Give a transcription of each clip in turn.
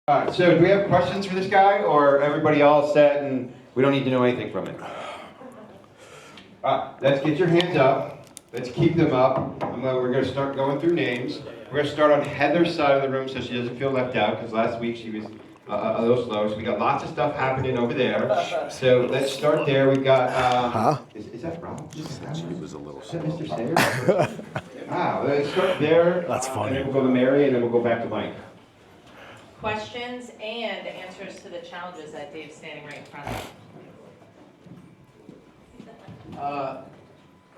All right, so do we have questions for this guy, or everybody all set and we don't need to know anything from it? Let's get your hands up. Let's keep them up. We're going to start going through names. We're going to start on Heather's side of the room so she doesn't feel left out, because last week she was a little slow. So we got lots of stuff happening over there. So let's start there. We've got, is that Rob? She was a little slow. Mr. Sayers? Wow, let's start there. That's funny. And then we'll go to Mary, and then we'll go back to Mike. Questions and answers to the challenges that Dave's standing right in front of.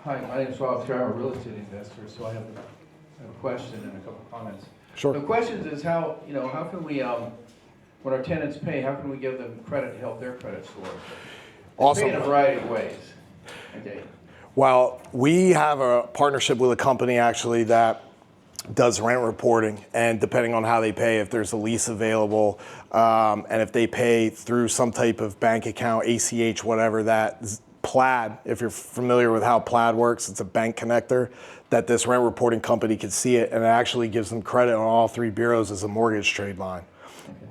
Hi, my name is Rob Thayer. I'm a real estate investor, so I have a question and a couple of comments. Sure. The question is how can we, when our tenants pay, how can we give them credit to help their credit score? Awesome. Pay in a variety of ways. Okay. Well, we have a partnership with a company actually that does rent reporting, and depending on how they pay, if there's a lease available, and if they pay through some type of bank account, ACH, whatever, that Plaid, if you're familiar with how Plaid works, it's a bank connector that this rent reporting company can see it, and it actually gives them credit on all three bureaus as a mortgage trade line.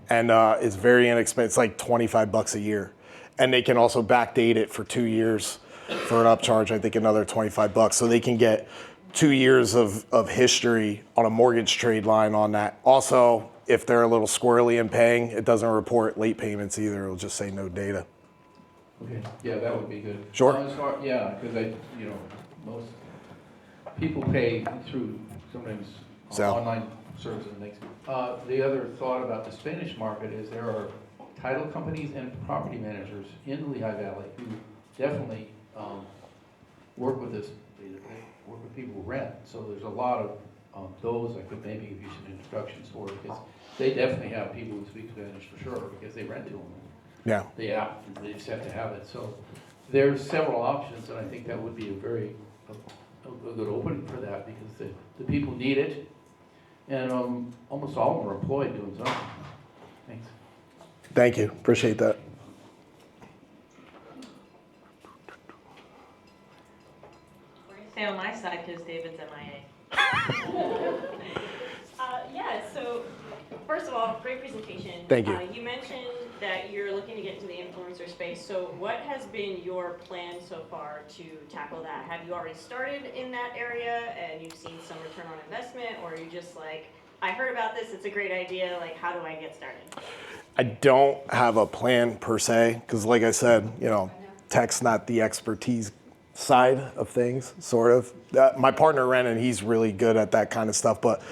And it's very inexpensive. It's like $25 a year. And they can also backdate it for 2 years for an upcharge, I think another $25. So they can get 2 years of history on a mortgage trade line on that. Also, if they're a little squirrely in paying, it doesn't report late payments either. It'll just say no data. Okay. Yeah, that would be good. Sure. Yeah, because most people pay through sometimes So. online services and things. The other thought about the Spanish market is there are title companies and property managers in the Lehigh Valley who definitely work with this. They work with people who rent. So there's a lot of those I could maybe give you some introductions for, because they definitely have people who speak Spanish for sure, because they rent to them. Yeah. They just have to have it. So there's several options, and I think that would be a very a good opening for that, because the people need it, and almost all of them are employed doing something. Thanks. Thank you. Appreciate that. We're going to stay on my side because David's MIA. Yeah, so first of all, great presentation. Thank you. You mentioned that you're looking to get into the influencer space. So what has been your plan so far to tackle that? Have you already started in that area and you've seen some return on investment, or are you just like, I heard about this, it's a great idea, like how do I get started? I don't have a plan per se, because like I said, tech's not the expertise side of things, sort of. My partner Renan, he's really good at that kind of stuff, but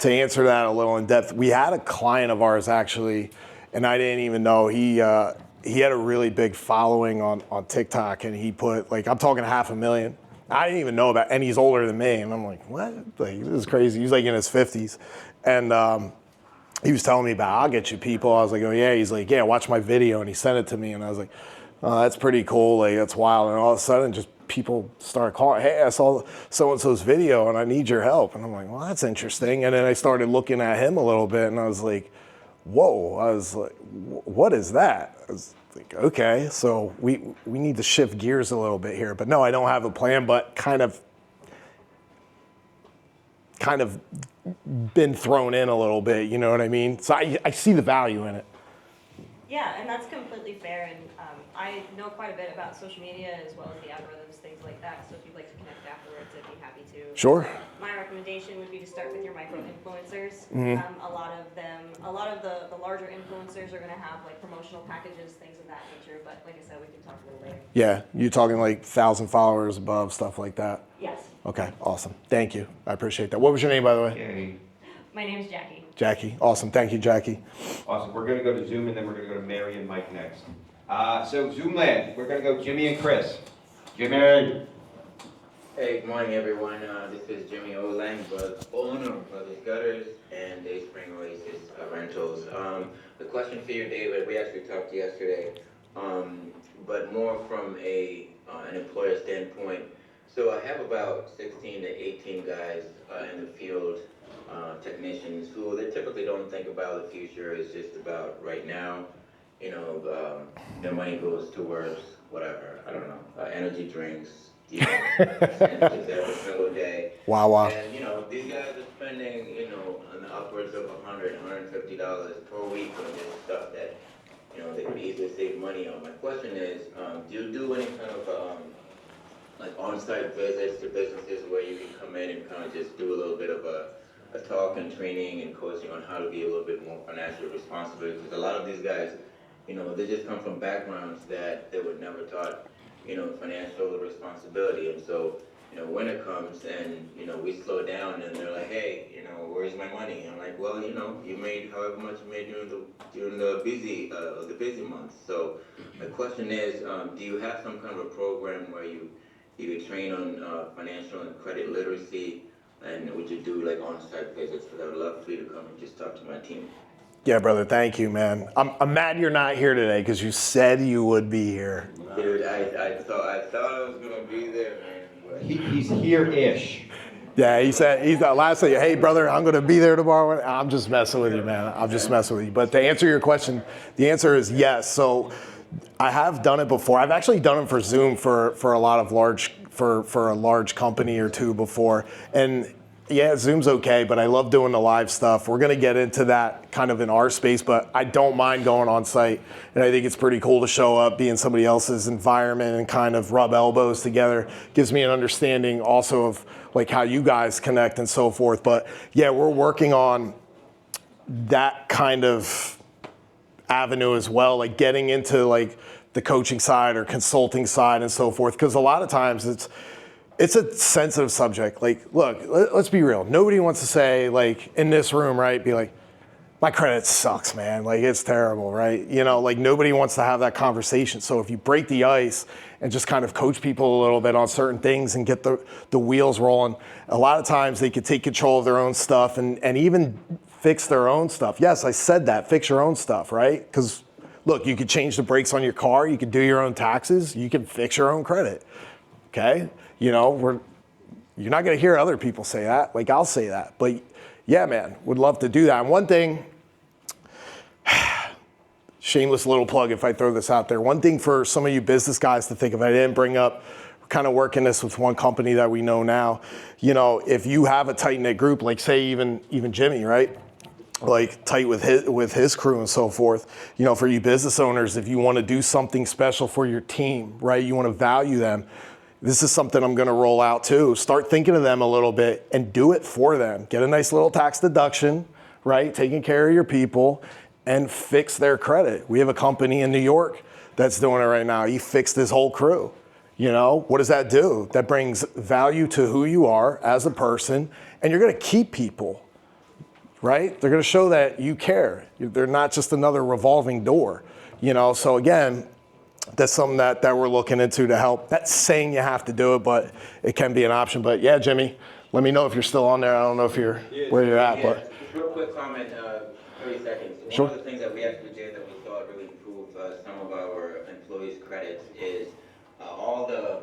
to answer that a little in depth, we had a client of ours actually, and I didn't even know, he had a really big following on TikTok, and he put, like, I'm talking 500,000. I didn't even know about, and he's older than me, and I'm like, what? Like, this is crazy. He's like in his 50s, and he was telling me about, I'll get you people. I was like, oh yeah. He's like, yeah, watch my video, and he sent it to me, and I was like, oh, that's pretty cool. Like, that's wild. And all of a sudden, just people start calling, hey, I saw so-and-so's video, and I need your help. And I'm like, well, that's interesting. And then I started looking at him a little bit, and I was like, whoa. I was like, what is that? I was like, okay, so we need to shift gears a little bit here. But no, I don't have a plan, but kind of been thrown in a little bit, you know what I mean? So I see the value in it. Yeah, and that's completely fair. And I know quite a bit about social media as well as the algorithms, things like that. So if you'd like to connect afterwards, I'd be happy to. Sure. My recommendation would be to start with your micro influencers. Mm-hmm. A lot of the larger influencers are going to have like promotional packages, things of that nature. But like I said, we can talk a little later. Yeah, you're talking like 1,000 followers above, stuff like that. Yes. Okay, awesome. Thank you. I appreciate that. What was your name, by the way? Okay. My name is Jackie. Jackie. Awesome. Thank you, Jackie. Awesome. We're going to go to Zoom, and then we're going to go to Mary and Mike next. So Zoom land, we're going to go Jimmy and Chris. Jimmy. Hey, good morning, everyone. This is Jimmy Olang, owner of Brothers Gutters and Day Spring Oasis Rentals. The question for you, David, we actually talked yesterday, but more from an employer standpoint. So I have about 16 to 18 guys in the field, technicians who they typically don't think about the future. It's just about right now. Their money goes towards whatever, I don't know, energy drinks, every single day. Wow. And, these guys are spending, on the upwards of $100, $150 per week on could save money on. My question is, do you do any kind of like on-site visits to businesses where you can come in and kind of just do a little bit of a talk and training and coaching on how to be a little bit more financially responsible? Because a lot of these guys, you know, they just come from backgrounds that they were never taught, you know, financial responsibility. And so, you know, when it comes and, you know, we slow down and they're like, hey, you know, where's my money? I'm like, well, you know, you made however much you made during the busy months. So my question is, do you have some kind of a program where you train on financial and credit literacy? And would you do like on-site visits? Because I would love for you to come and just talk to my team. Yeah, brother, thank you, man. I'm mad you're not here today because you said you would be here. Dude, I thought I was gonna be there, man. But He's here-ish. Yeah, he's last thing, hey, brother, I'm going to be there tomorrow. I'm just messing with you, man. I'm just messing with you. But to answer your question, the answer is yes. So I have done it before. I've actually done it for Zoom for a lot of for a large company or two before. And yeah, Zoom's okay, but I love doing the live stuff. We're going to get into that kind of in our space, but I don't mind going on site. And I think it's pretty cool to show up, be in somebody else's environment and kind of rub elbows together. Gives me an understanding also of like how you guys connect and so forth. But yeah, we're working on that kind of avenue as well, like getting into like the coaching side or consulting side and so forth. Because a lot of times it's a sensitive subject. Like, look, let's be real. Nobody wants to say, like, in this room, right, be like, my credit sucks, man. Like, it's terrible, right? You know, like, nobody wants to have that conversation. So if you break the ice and just kind of coach people a little bit on certain things and get the wheels rolling, a lot of times they could take control of their own stuff and even fix their own stuff. Yes, I said that, fix your own stuff, right? Because, look, you could change the brakes on your car. You could do your own taxes. You can fix your own credit, okay? You know, you're not going to hear other people say that. Like, I'll say that. But, yeah, man, would love to do that. And one thing, shameless little plug if I throw this out there. One thing for some of you business guys to think of, I didn't bring up, we're kind of working this with one company that we know now. You know, if you have a tight-knit group, like, say, even Jimmy, right? Like tight with his crew and so forth. You know, for you business owners, if you want to do something special for your team, right? You want to value them. This is something I'm going to roll out too. Start thinking of them a little bit and do it for them. Get a nice little tax deduction, right? Taking care of your people and fix their credit. We have a company in New York that's doing it right now. He fixed his whole crew. You know, what does that do? That brings value to who you are as a person, and you're going to keep people, right? They're going to show that you care. They're not just another revolving door, you know? So again, that's something that we're looking into to help. Not saying you have to do it, but it can be an option. But yeah, Jimmy, let me know if you're still on there. I don't know if you're where you're at, but. Just real quick comment, 30 seconds. Sure. One of the things that we actually did that we thought really improved some of our employees' credits is all the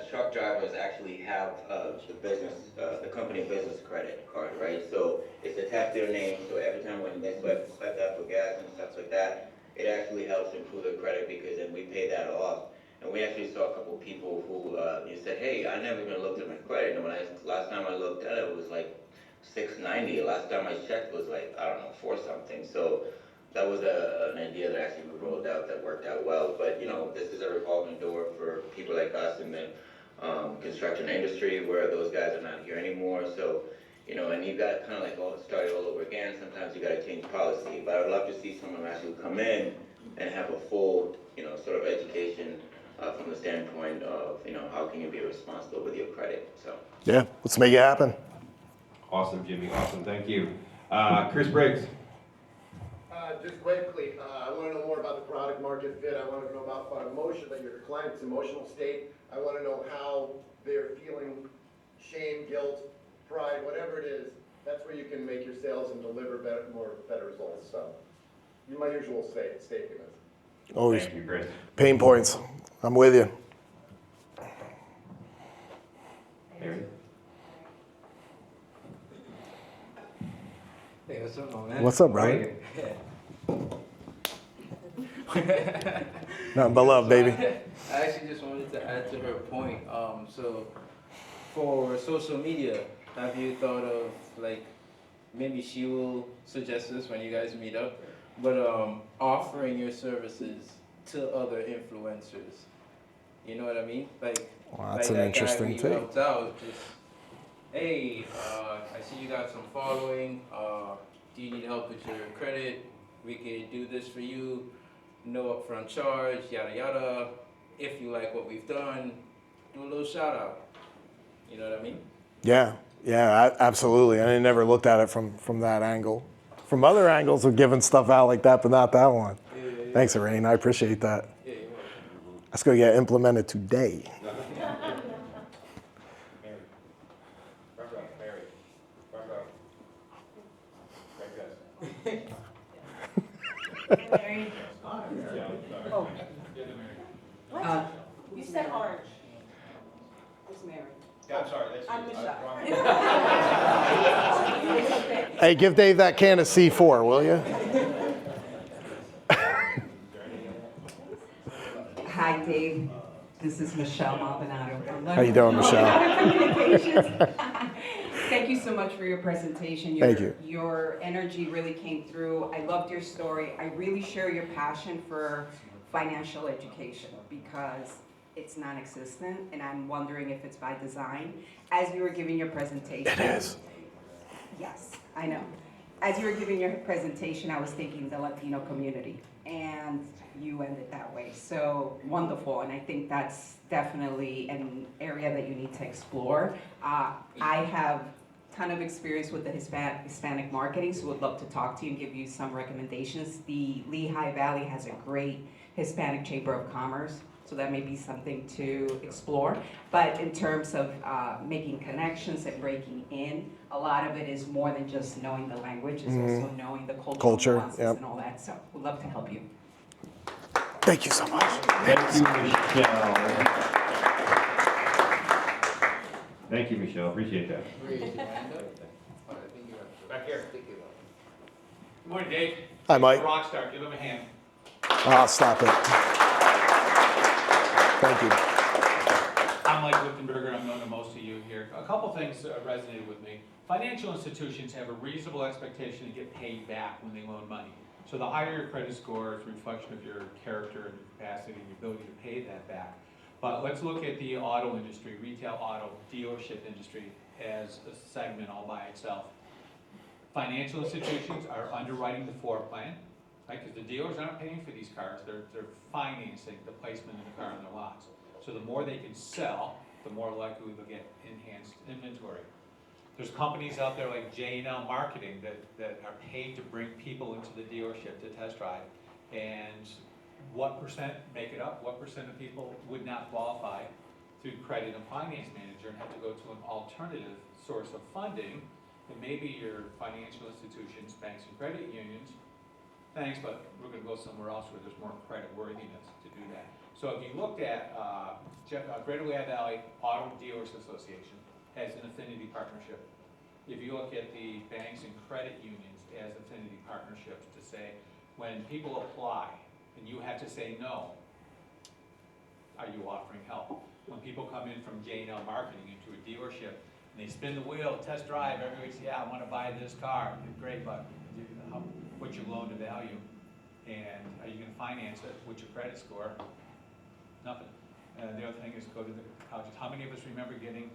truck drivers actually have the company business credit card, right? So it's attached to their name, so every time when they swipe that for gas and stuff like that, it actually helps improve their credit because then we pay that off. And we actually saw a couple of people who said, hey, I never even looked at my credit. And last time I looked at it, it was like 690. Last time I checked was like, I don't know, 4 something. So that was an idea that actually we rolled out that worked out well. But, you know, this is a revolving door for people like us in the construction industry where those guys are not here anymore. So, you know, and you got to kind of like start all over again. Sometimes you got to change policy. But I would love to see someone actually come in and have a full, you know, sort of education from the standpoint of, you know, how can you be responsible with your credit. So Yeah, let's make it happen. Awesome, Jimmy. Awesome. Thank you. Chris Briggs. Just quickly, I want to know more about the product market fit. I want to know about your client's emotional state. I want to know how they're feeling, shame, guilt, pride, whatever it is. That's where you can make your sales and deliver better results. So, my usual statement. Always. Thank you, Chris. Pain points. I'm with you. Aaron? Hey, what's up, my man? What's up, brother? Nothing but love, baby. I actually just wanted to add to her point. So for social media, have you thought of like maybe she will suggest this when you guys meet up, but offering your services to other influencers? You know what I mean? Like, Well, that's like an that guy interesting who you take. helped out, just, hey, I see you got some following. Do you need help with your credit? We can do this for you. No upfront charge, yada yada. If you like what we've done, do a little shout out. You know what I mean? Yeah, absolutely. I never looked at it from that angle. From other angles of giving stuff out like that, but not that one. Yeah. Thanks, Arain. I appreciate that. Yeah, you're welcome. That's going to get implemented today. Mary? What? You said orange. Who's Mary? Yeah, I'm sorry, that's I'm Michelle. Hey, give Dave that can of C4, will you? Hi, Dave. This is Michelle Maldonado. How you doing, Michelle? Maldonado Communications. Thank you so much for your presentation. Thank you. Your energy really came through. I loved your story. I really share your passion for financial education because it's non-existent, and I'm wondering if it's by design. As you were giving your presentation. It is. Yes, I know. As you were giving your presentation, I was thinking the Latino community, and you ended that way. So wonderful, and I think that's definitely an area that you need to explore. I have a ton of experience with the Hispanic marketing, so would love to talk to you and give you some recommendations. The Lehigh Valley has a great Hispanic Chamber of Commerce, so that may be something to explore. But in terms of making connections and breaking in, a lot of it is more than just knowing the language, it's also knowing the culture, nuances yep. and all that. So we'd love to help you. Thank you so much. Thank you, Michelle. Thank you, Michelle, appreciate that. Back here. Good morning, Dave. Hi, Mike. Rockstar, give him a hand. Oh, stop it. Thank you. I'm Mike Lichtenberger, I'm known to most of you here. A couple things resonated with me. Financial institutions have a reasonable expectation to get paid back when they loan money. So the higher your credit score is a reflection of your character and your capacity and your ability to pay that back. But let's look at the auto industry, retail auto, dealership industry as a segment all by itself. Financial institutions are underwriting the floor plan, right? Because the dealers aren't paying for these cars, they're financing the placement of the car in their lots. So the more they can sell, the more likely they'll get enhanced inventory. There's companies out there like J&L Marketing that are paid to bring people into the dealership to test drive. And what percent, make it up, what percent of people would not qualify through credit and finance manager and have to go to an alternative source of funding? And maybe your financial institutions, banks and credit unions, thanks, but we're gonna go somewhere else where there's more credit worthiness to do that. So if you looked at Greater Lehigh Valley Auto Dealers Association has an affinity partnership. If you look at the banks and credit unions as affinity partnerships to say, when people apply and you have to say no, are you offering help? When people come in from J&L Marketing into a dealership and they spin the wheel, test drive, everybody says, yeah, I want to buy this car. Great, but what's your loan to value? And are you going to finance it? What's your credit score? Nothing. The other thing is go to the colleges. How many of us remember getting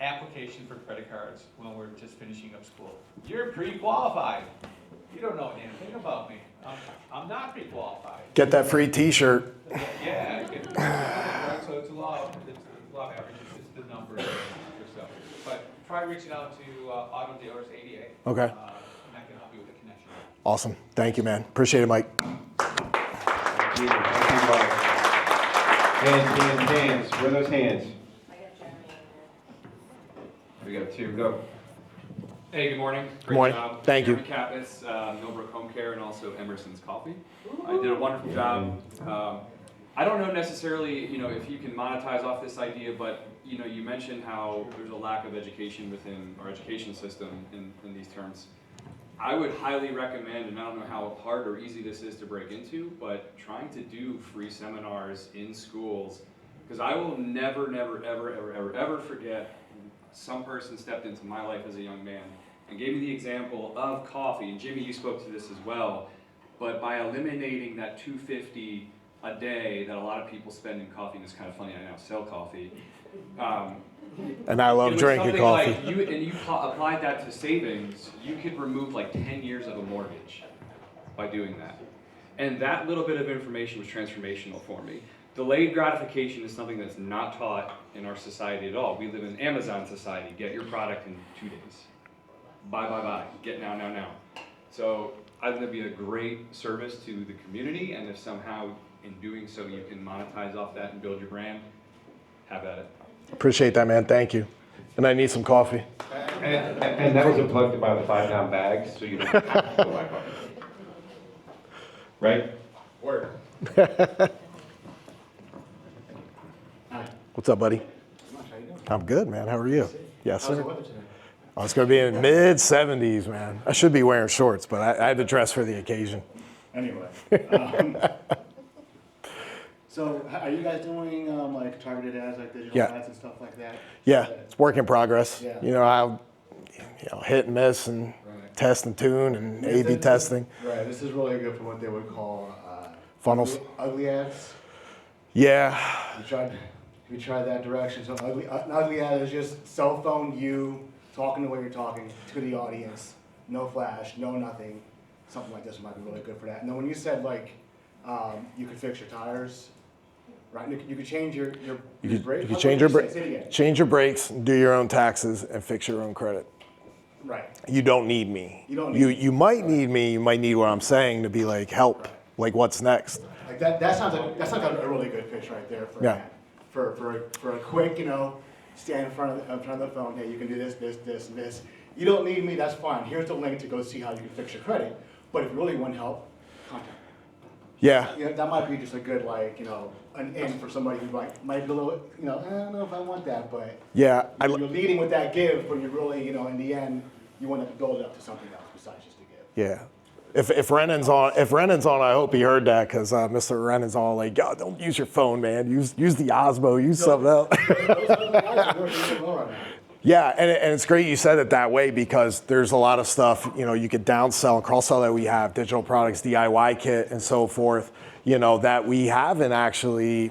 application for credit cards when we're just finishing up school? You're pre-qualified. You don't know a damn thing about me. I'm not pre-qualified. Get that free T-shirt. Yeah. So it's a law of averages. It's the numbers yourself. But try reaching out to Auto Dealers ADA. Okay. And I can help you with the connection. Awesome. Thank you, man. Appreciate it, Mike. Thank you, Mike. Hands. Where are those hands? I got Jeremy We got two, go. Hey, good morning. Good morning. Job. Thank you. Jeremy Kappas, Millbrook Home Care, and also Emerson's Coffee. I did a wonderful job. I don't know necessarily, if you can monetize off this idea, but you mentioned how there's a lack of education within our education system in these terms. I would highly recommend, and I don't know how hard or easy this is to break into, but trying to do free seminars in schools, because I will never, ever forget some person stepped into my life as a young man and gave me the example of coffee, and Jimmy, you spoke to this as well, but by eliminating that $2.50 a day that a lot of people spend in coffee, and it's kind of funny, I now sell coffee. And I love It was drinking something coffee. like you applied that to savings, you could remove like 10 years of a mortgage by doing that. And that little bit of information was transformational for me. Delayed gratification is something that's not taught in our society at all. We live in Amazon society. Get your product in 2 days. Buy. Get now. So I think it'd be a great service to the community, and if somehow in doing so you can monetize off that and build your brand, have at it. Appreciate that, man. Thank you. And I need some coffee. And that was a plug to buy the 5-pound bags, so you don't have to go buy coffee. Right? Word. What's up, buddy? I'm good, man. How are you? Yes, sir. Oh, it's going to be in mid-70s, man. I should be wearing shorts, but I had to dress for the occasion. Anyway, so are you guys doing like targeted ads, like digital Yeah. ads and stuff like that? Yeah, it's work in progress. Yeah. You know, I'll hit and miss and test and tune and A/B testing. Right. This is really good for what they would call Funnels. ugly ads. Yeah, We tried that direction. So an ugly ad is just cell phone you talking the way you're talking to the audience. No flash, no nothing. Something like this might be really good for that. And then when you said like you could fix your tires, right? You could change your brake. you can change your brakes, do your own taxes, and fix your own credit. Right. You don't need me. You don't need me. You might need me. You might need what I'm saying to be like help. Like what's next? Like that sounds like a really good pitch right there for Yeah. that. For a quick, stand in front of the phone. Hey, you can do this, and this. You don't need me. That's fine. Here's the link to go see how you can fix your credit. But if you really want help, contact me. Yeah. That might be just a good an in for somebody who might be a little I don't know if I want that, but Yeah. you're leading with that give, but you really in the end you want to build it up to something else besides just a give. Yeah. If Renan's on, I hope he heard that because Mr. Renan's all like, "God, don't use your phone, man. Use the Osmo. Use something else." Yeah, and it's great you said it that way because there's a lot of stuff you could downsell and cross-sell that we have, digital products, DIY kit, and so forth. That we haven't actually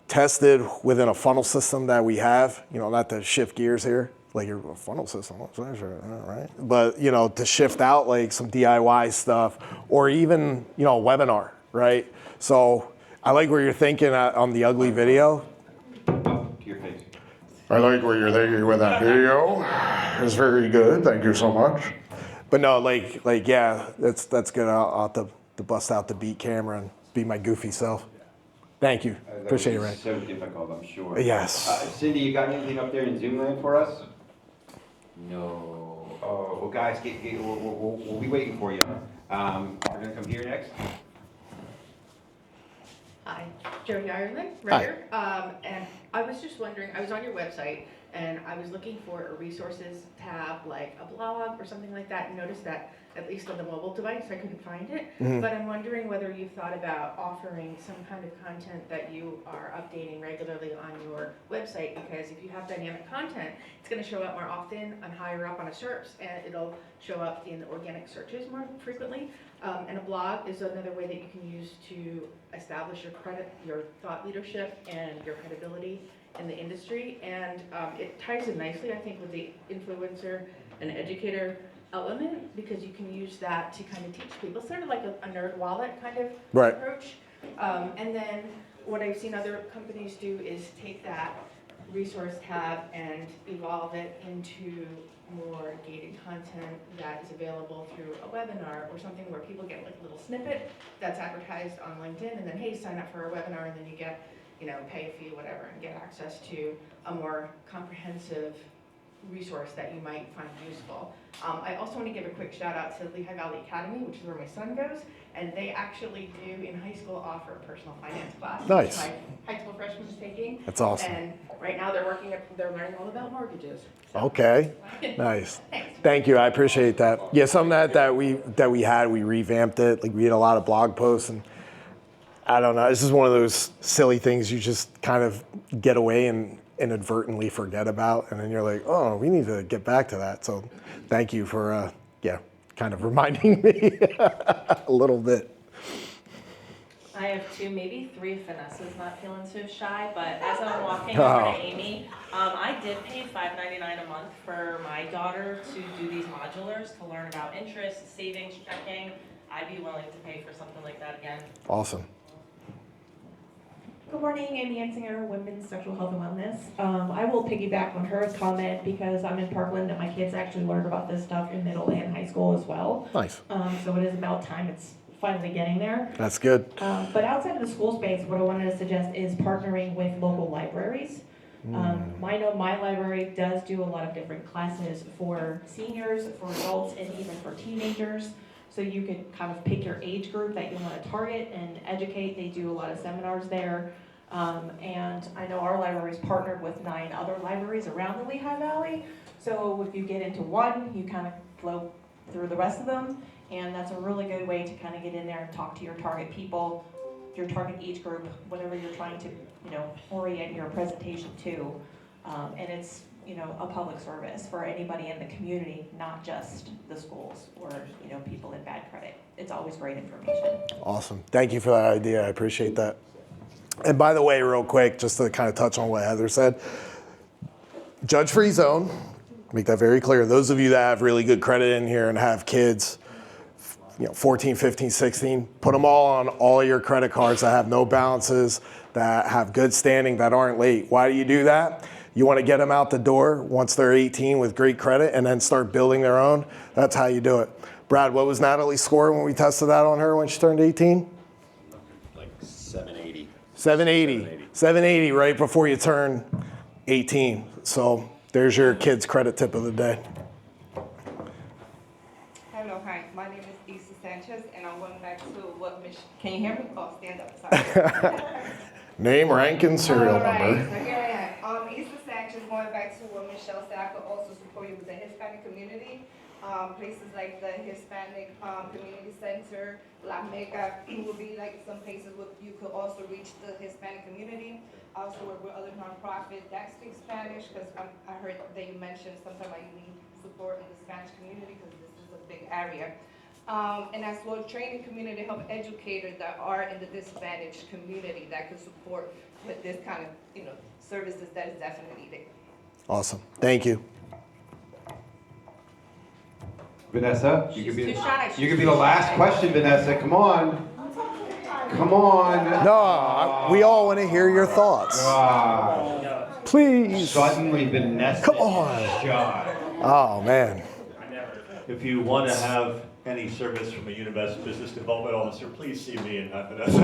tested within a funnel system that we have. Not to shift gears here. Like your funnel system, right? But to shift out like some DIY stuff, or even a webinar, right? So I like where you're thinking on the ugly video. To your face. I like where you're thinking with that video. It's very good. Thank you so much. But no, yeah, that's good. I'll have to bust out the beat camera and be my goofy self. Thank you. Appreciate it, Ray. So difficult, I'm sure. Yes. Cindy, you got anything up there in Zoom land for us? No. Oh, well, guys, we'll be waiting for you. We're gonna come here next. Hi, Jody Ireland, writer. And I was just wondering, I was on your website and I was looking for a resources tab, like a blog or something like that, and noticed that at least on the mobile device, I couldn't find it. Mhm. But I'm wondering whether you've thought about offering some kind of content that you are updating regularly on your website, because if you have dynamic content, it's gonna show up more often and higher up on a SERPs, and it'll show up in organic searches more frequently. And a blog is another way that you can use to establish your thought leadership and your credibility in the industry. And it ties in nicely, I think, with the influencer and educator element, because you can use that to kind of teach people, sort of like a nerd wallet kind of Right. approach. And then what I've seen other companies do is take that resource tab and evolve it into more gated content that is available through a webinar or something where people get like a little snippet that's advertised on LinkedIn, and then, hey, sign up for a webinar, and then you get, pay a fee, whatever, and get access to a more comprehensive resource that you might find useful. I also want to give a quick shout out to Lehigh Valley Academy, which is where my son goes, and they actually do in high school offer a personal finance class. Nice. Which my high school freshman is taking. That's awesome. And right now they're learning all about mortgages. Okay, nice. Thank you, I appreciate that. Yeah, some of that we revamped it. Like we had a lot of blog posts, and I don't know. This is one of those silly things you just kind of get away and inadvertently forget about, and then you're like, oh, we need to get back to that. So, thank you for kind of reminding me a little bit. I have two, maybe three if Vanessa's not feeling so shy, but as I'm walking over to Amy, I did pay $5.99 a month for my daughter to do these modulars, to learn about interest, savings, checking. I'd be willing to pay for something like that again. Awesome. Good morning, Amy Ensinger, Women's Sexual Health and Wellness. I will piggyback on her comment because I'm in Parkland and my kids actually learn about this stuff in middle and high school as well. Nice. So it is about time it's finally getting there. That's good. But outside of the school space, what I wanted to suggest is partnering with local libraries. I know my library does do a lot of different classes for seniors, for adults, and even for teenagers. So you could kind of pick your age group that you want to target and educate. They do a lot of seminars there. And I know our library's partnered with 9 other libraries around the Lehigh Valley. So if you get into one, you kind of flow through the rest of them. And that's a really good way to kind of get in there and talk to your target people, your target age group, whatever you're trying to, orient your presentation to. And it's, a public service for anybody in the community, not just the schools or, people in bad credit. It's always great information. Awesome. Thank you for that idea. I appreciate that. And by the way, real quick, just to kind of touch on what Heather said, judge-free zone, make that very clear. Those of you that have really good credit in here and have kids, 14, 15, 16, put them all on all your credit cards that have no balances, that have good standing, that aren't late. Why do you do that? You want to get them out the door once they're 18 with great credit and then start building their own. That's how you do it. Brad, what was Natalie's score when we tested that on her when she turned 18? Like 780. 780. 780 right before you turn 18. So there's your kid's credit tip of the day. Hello, hi. My name is Issa Sanchez, and I'm going back to what Can you hear me? Oh, stand up. Sorry. Name, rank, and serial All right, number. so here I am. Issa Sanchez, going back to what Michelle said, I could also support you with the Hispanic community. Places like the Hispanic Community Center, La Mega will be like some places where you could also reach the Hispanic community. Also work with other nonprofits that speak Spanish, because I heard that you mentioned sometimes you need support in the Spanish community because this is a big area. And as well, training community health educators that are in the disadvantaged community that could support with this kind of services that is definitely needed. Awesome. Thank you. Vanessa, you She's could be too shy. you could be the last question, Vanessa. Come on. Come on. No, we all want to hear your thoughts. Please. Suddenly, Vanessa. Come on. Shy. Oh, man. If you want to have any service from a Univest business development officer, please see me and not Vanessa.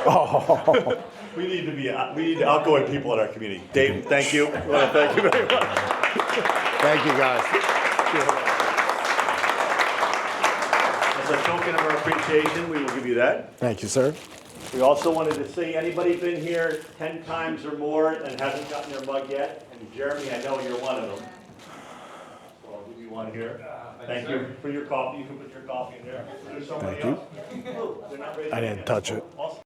Oh. We need outgoing people in our community. Dave, thank you. I want to thank you very much. Thank you, guys. As a token of our appreciation, we will give you that. Thank you, sir. We also wanted to say, anybody been here 10 times or more and hasn't gotten their mug yet? And Jeremy, I know you're one of them. So I'll give you one here. Thank you for your coffee. You can put your coffee in there. There's somebody Thank you. else. Oh, they're not ready. I didn't touch it. Awesome.